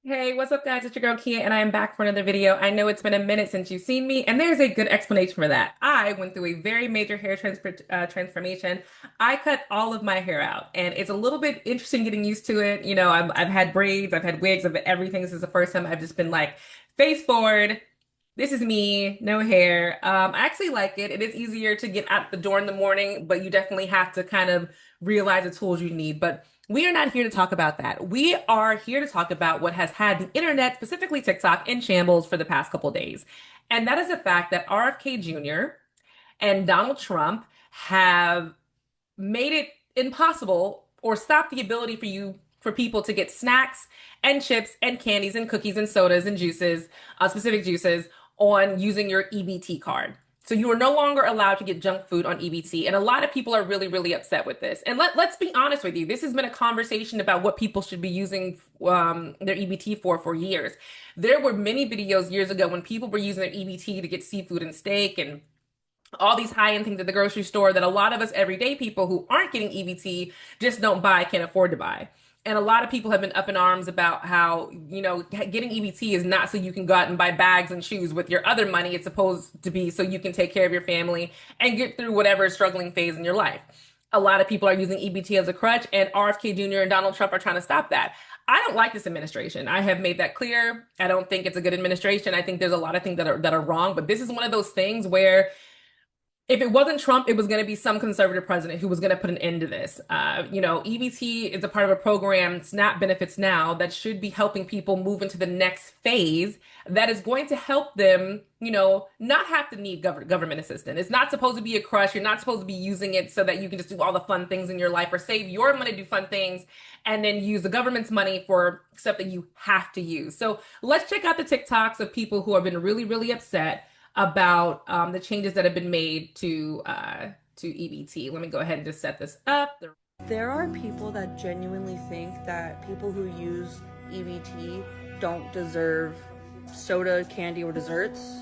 Hey, what's up, guys? It's your girl Kia, and I am back for another video. I know it's been a minute since you've seen me, and there's a good explanation for that. I went through a very major transformation. I cut all of my hair out, and it's a little bit interesting getting used to it. I've had braids, I've had wigs, I've had everything. This is the first time I've just been like face forward. This is me, no hair. I actually like it. It is easier to get out the door in the morning, but you definitely have to kind of realize the tools you need. But we are not here to talk about that. We are here to talk about what has had the internet, specifically TikTok, in shambles for the past couple days. And that is the fact that RFK Jr. and Donald Trump have made it impossible or stopped the ability for people to get snacks and chips and candies and cookies and sodas and juices, specific juices, on using your EBT card. So you are no longer allowed to get junk food on EBT. And a lot of people are really, really upset with this. And let's be honest with you. This has been a conversation about what people should be using their EBT for years. There were many videos years ago when people were using their EBT to get seafood and steak and all these high-end things at the grocery store that a lot of us everyday people who aren't getting EBT just don't buy, can't afford to buy. And a lot of people have been up in arms about how, getting EBT is not so you can go out and buy bags and shoes with your other money. It's supposed to be so you can take care of your family and get through whatever struggling phase in your life. A lot of people are using EBT as a crutch, and RFK Jr. and Donald Trump are trying to stop that. I don't like this administration. I have made that clear. I don't think it's a good administration. I think there's a lot of things that are wrong, but this is one of those things where if it wasn't Trump, it was going to be some conservative president who was going to put an end to this. EBT is a part of a program, SNAP Benefits Now, that should be helping people move into the next phase that is going to help them, not have to need government assistance. It's not supposed to be a crush. You're not supposed to be using it so that you can just do all the fun things in your life or save your money to do fun things and then use the government's money for stuff that you have to use. So let's check out the TikToks of people who have been really, really upset about the changes that have been made to EBT. Let me go ahead and just set this up. There are people that genuinely think that people who use EBT don't deserve soda, candy, or desserts.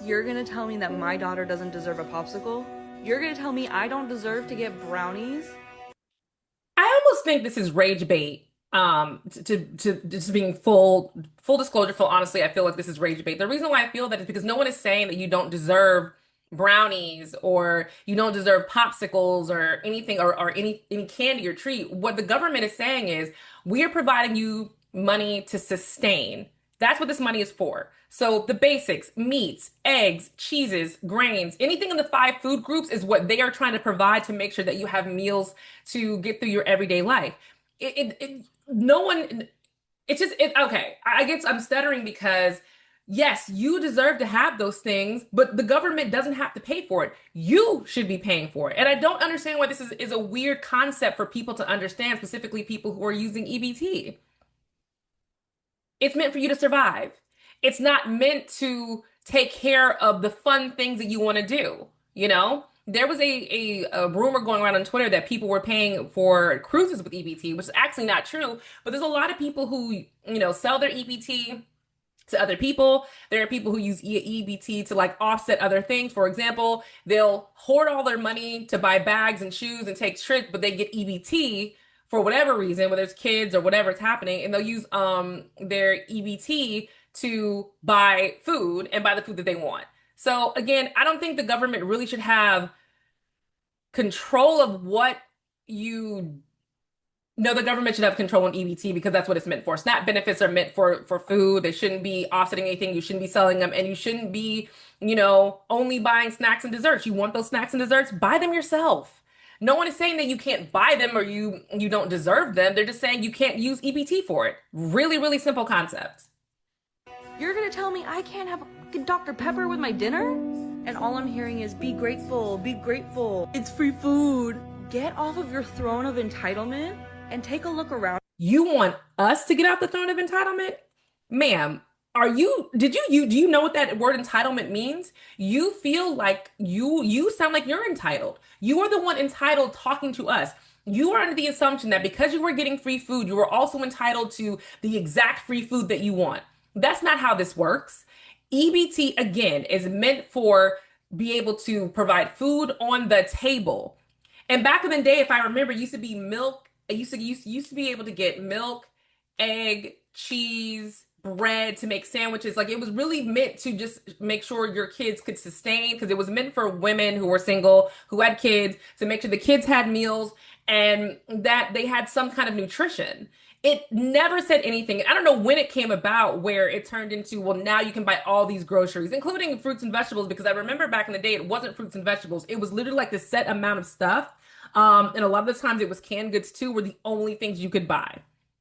You're gonna tell me that my daughter doesn't deserve a popsicle? You're gonna tell me I don't deserve to get brownies? I almost think this is rage bait. To just being full disclosure, full honestly, I feel like this is rage bait. The reason why I feel that is because no one is saying that you don't deserve brownies or you don't deserve popsicles or anything or any candy or treat. What the government is saying is we are providing you money to sustain. That's what this money is for. So the basics, meats, eggs, cheeses, grains, anything in the five food groups is what they are trying to provide to make sure that you have meals to get through your everyday life. No one, it's just, okay. I guess I'm stuttering because yes, you deserve to have those things, but the government doesn't have to pay for it. You should be paying for it. And I don't understand why this is a weird concept for people to understand, specifically people who are using EBT. It's meant for you to survive. It's not meant to take care of the fun things that you want to do, There was a rumor going around on Twitter that people were paying for cruises with EBT, which is actually not true. But there's a lot of people who, sell their EBT to other people. There are people who use EBT to like offset other things. For example, they'll hoard all their money to buy bags and shoes and take trips, but they get EBT for whatever reason, whether it's kids or whatever's happening, and they'll use their EBT to buy food and buy the food that they want. So again, I don't think the government really should have control of what you no, the government should have control on EBT because that's what it's meant for. SNAP benefits are meant for food. They shouldn't be offsetting anything. You shouldn't be selling them, and you shouldn't be, only buying snacks and desserts. You want those snacks and desserts? Buy them yourself. No one is saying that you can't buy them or you don't deserve them. They're just saying you can't use EBT for it. Really, really simple concept. You're gonna tell me I can't have Dr. Pepper with my dinner? And all I'm hearing is be grateful, be grateful. It's free food. Get off of your throne of entitlement and take a look around. You want us to get off the throne of entitlement? Ma'am, do you know what that word entitlement means? You feel like you sound like you're entitled. You are the one entitled talking to us. You are under the assumption that because you were getting free food, you were also entitled to the exact free food that you want. That's not how this works. EBT, again, is meant for be able to provide food on the table. And back in the day, if I remember, it used to be milk. Used to be able to get milk, egg, cheese, bread to make sandwiches. Like it was really meant to just make sure your kids could sustain because it was meant for women who were single, who had kids, to make sure the kids had meals and that they had some kind of nutrition. It never said anything. I don't know when it came about where it turned into, well, now you can buy all these groceries, including fruits and vegetables, because I remember back in the day, it wasn't fruits and vegetables. It was literally like this set amount of stuff. And a lot of the times it was canned goods too, were the only things you could buy.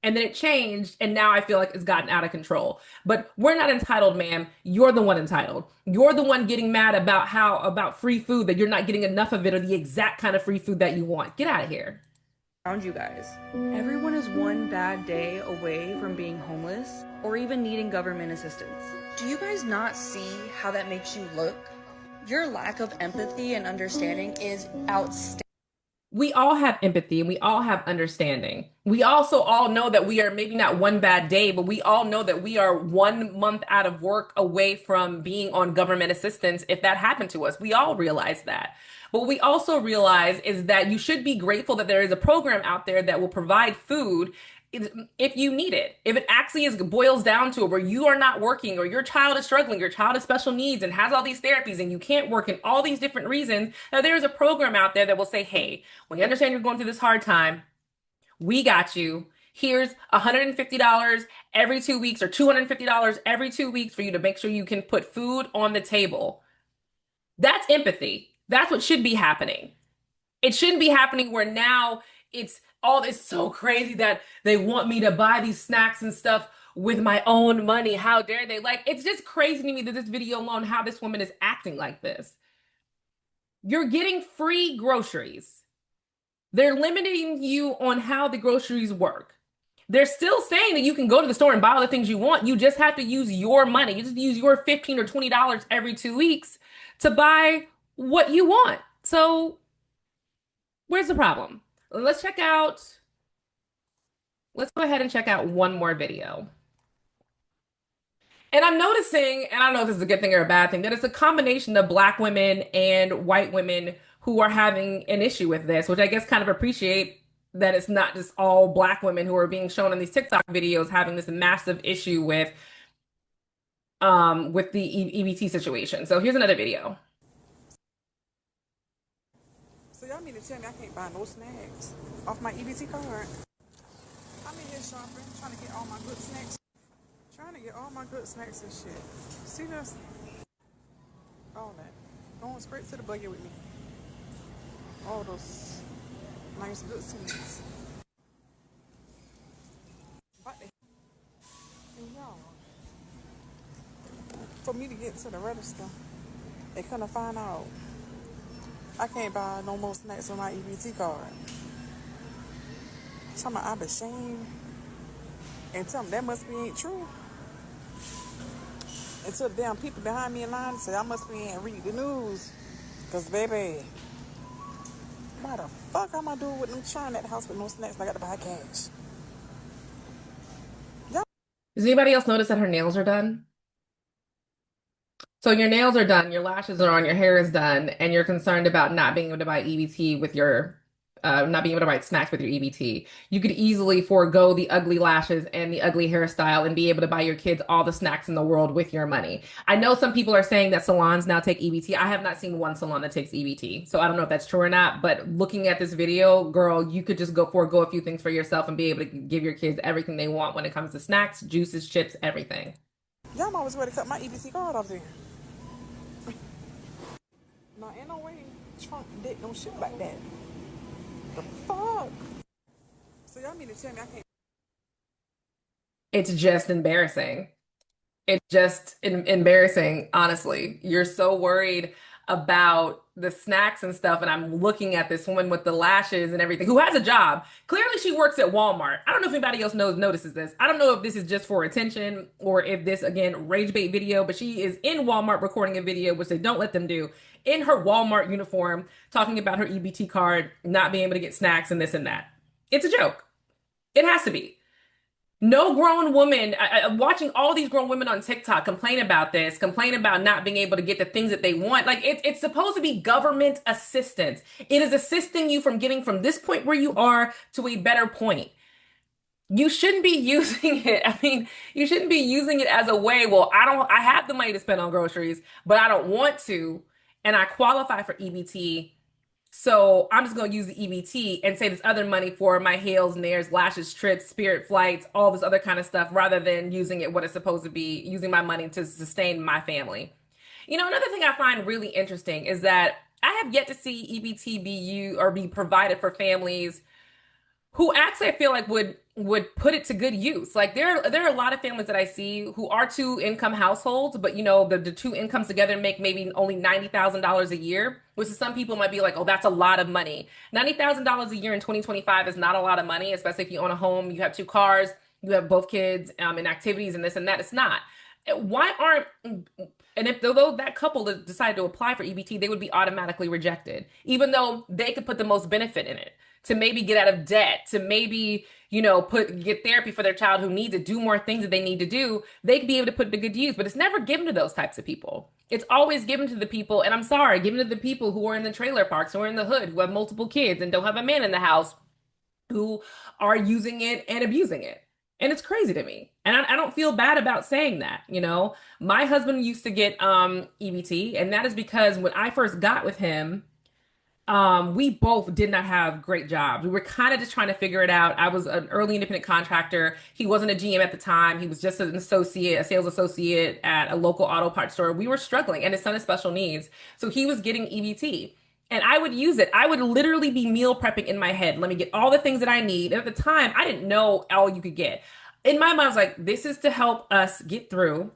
And then it changed, and now I feel like it's gotten out of control. But we're not entitled, ma'am. You're the one entitled. You're the one getting mad about about free food, that you're not getting enough of it or the exact kind of free food that you want. Get out of here. Around you guys. Everyone is one bad day away from being homeless or even needing government assistance. Do you guys not see how that makes you look? Your lack of empathy and understanding is outstanding. We all have empathy and we all have understanding. We also all know that we are maybe not one bad day, but we all know that we are 1 month out of work away from being on government assistance if that happened to us. We all realize that. But what we also realize is that you should be grateful that there is a program out there that will provide food if you need it. If it actually boils down to it where you are not working or your child is struggling, your child has special needs and has all these therapies and you can't work and all these different reasons, now there is a program out there that will say, hey, we understand you're going through this hard time. We got you. Here's $150 every 2 weeks or $250 every 2 weeks for you to make sure you can put food on the table. That's empathy. That's what should be happening. It shouldn't be happening where now it's all this so crazy that they want me to buy these snacks and stuff with my own money. How dare they? Like, it's just crazy to me that this video alone, how this woman is acting like this. You're getting free groceries. They're limiting you on how the groceries work. They're still saying that you can go to the store and buy all the things you want. You just have to use your money. You just use your $15 or $20 every 2 weeks to buy what you want. So where's the problem? Let's go ahead and check out one more video. And I'm noticing, and I don't know if this is a good thing or a bad thing, that it's a combination of Black women and white women who are having an issue with this, which I guess kind of appreciate that it's not just all Black women who are being shown in these TikTok videos having this massive issue with the EBT situation. So here's another video. So y'all mean to tell me I can't buy no snacks off my EBT card? I'm in here shopping, trying to get all my good snacks. Trying to get all my good snacks and shit. See this? All that. Going straight to the buggy with me. All those nice good snacks. But they, and y'all, for me to get to the register, they couldn't find out I can't buy no more snacks on my EBT card. Tell me I'm ashamed. And tell me that must be ain't true. And to the damn people behind me in line say I must be ain't read the news. Cause baby, why the fuck am I doing with them trying at the house with no snacks and I got to buy cash? Y'all. Does anybody else notice that her nails are done? So your nails are done, your lashes are on, your hair is done, and you're concerned about not being able to buy EBT with your, not being able to buy snacks with your EBT. You could easily forego the ugly lashes and the ugly hairstyle and be able to buy your kids all the snacks in the world with your money. I know some people are saying that salons now take EBT. I have not seen one salon that takes EBT, so I don't know if that's true or not, but looking at this video, girl, you could just go forego a few things for yourself and be able to give your kids everything they want when it comes to snacks, juices, chips, everything. Y'all always ready to cut my EBT card off there. No, ain't no way Trump did no shit like that. The fuck? So y'all mean to tell me I can't? It's just embarrassing. It's just embarrassing, honestly. You're so worried about the snacks and stuff, and I'm looking at this woman with the lashes and everything who has a job. Clearly, she works at Walmart. I don't know if anybody else notices this. I don't know if this is just for attention or if this, again, rage bait video, but she is in Walmart recording a video, which they don't let them do, in her Walmart uniform, talking about her EBT card, not being able to get snacks and this and that. It's a joke. It has to be. No grown woman, watching all these grown women on TikTok complain about this, complain about not being able to get the things that they want. Like it's supposed to be government assistance. It is assisting you from getting from this point where you are to a better point. You shouldn't be using it. I mean, you shouldn't be using it as a way, well, I have the money to spend on groceries, but I don't want to, and I qualify for EBT. So I'm just going to use the EBT and save this other money for my Hales, Nares, Lashes, trips, Spirit flights, all this other kind of stuff, rather than using it what it's supposed to be, using my money to sustain my family. Another thing I find really interesting is that I have yet to see EBT be used or be provided for families who actually I feel like would put it to good use. Like there are a lot of families that I see who are two income households, but the two incomes together make maybe only $90,000 a year, which to some people might be like, oh, that's a lot of money. $90,000 a year in 2025 is not a lot of money, especially if you own a home, you have two cars, you have both kids in activities and this and that. It's not. Why aren't and if though that couple that decided to apply for EBT, they would be automatically rejected, even though they could put the most benefit in it to maybe get out of debt, to maybe, get therapy for their child who needs it, do more things that they need to do, they could be able to put it to good use. But it's never given to those types of people. It's always given to the people, and I'm sorry, given to the people who are in the trailer parks, who are in the hood, who have multiple kids and don't have a man in the house, who are using it and abusing it. And it's crazy to me. And I don't feel bad about saying that, My husband used to get EBT, and that is because when I first got with him, we both did not have great jobs. We were kind of just trying to figure it out. I was an early independent contractor. He wasn't a GM at the time. He was just an associate, a sales associate at a local auto parts store. We were struggling, and his son has special needs. So he was getting EBT. And I would use it. I would literally be meal prepping in my head. Let me get all the things that I need. And at the time, I didn't know all you could get. In my mind, I was like, this is to help us get through.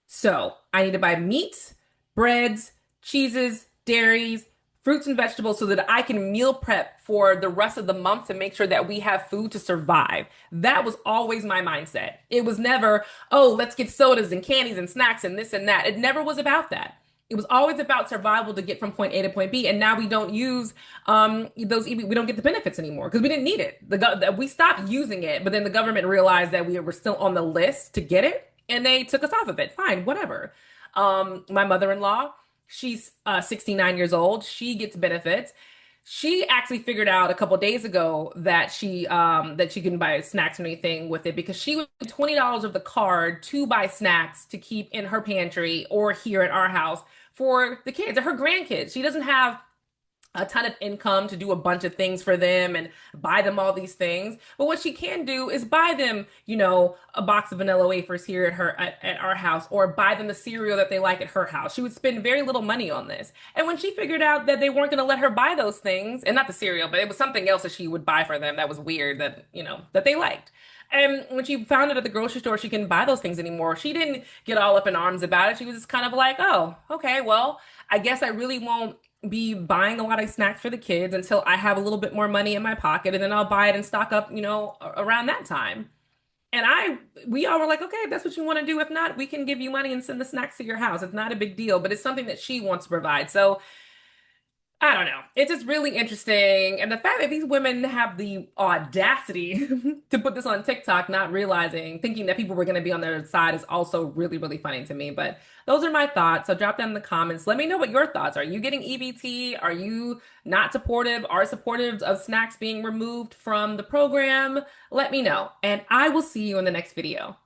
So I need to buy meats, breads, cheeses, dairies, fruits and vegetables so that I can meal prep for the rest of the month to make sure that we have food to survive. That was always my mindset. It was never, oh, let's get sodas and candies and snacks and this and that. It never was about that. It was always about survival to get from point A to point B. And now we don't use we don't get the benefits anymore because we didn't need it. We stopped using it, but then the government realized that we were still on the list to get it and they took us off of it. Fine, whatever. My mother-in-law, she's 69 years old. She gets benefits. She actually figured out a couple days ago that she can buy snacks or anything with it because she would $20 of the card to buy snacks to keep in her pantry or here at our house for the kids or her grandkids. She doesn't have a ton of income to do a bunch of things for them and buy them all these things. But what she can do is buy them, a box of vanilla wafers here at our house, or buy them the cereal that they like at her house. She would spend very little money on this. And when she figured out that they weren't going to let her buy those things, and not the cereal, but it was something else that she would buy for them that was weird that, that they liked. And when she found out at the grocery store she couldn't buy those things anymore, she didn't get all up in arms about it. She was just kind of like, oh, okay, well, I guess I really won't be buying a lot of snacks for the kids until I have a little bit more money in my pocket, and then I'll buy it and stock up, around that time. And we all were like, okay, if that's what you want to do. If not, we can give you money and send the snacks to your house. It's not a big deal, but it's something that she wants to provide. So I don't know. It's just really interesting. And the fact that these women have the audacity to put this on TikTok, not realizing, thinking that people were going to be on their side is also really, really funny to me. But those are my thoughts. So drop down in the comments. Let me know what your thoughts are. Are you getting EBT? Are you not supportive? Are supportive of snacks being removed from the program? Let me know. And I will see you in the next video.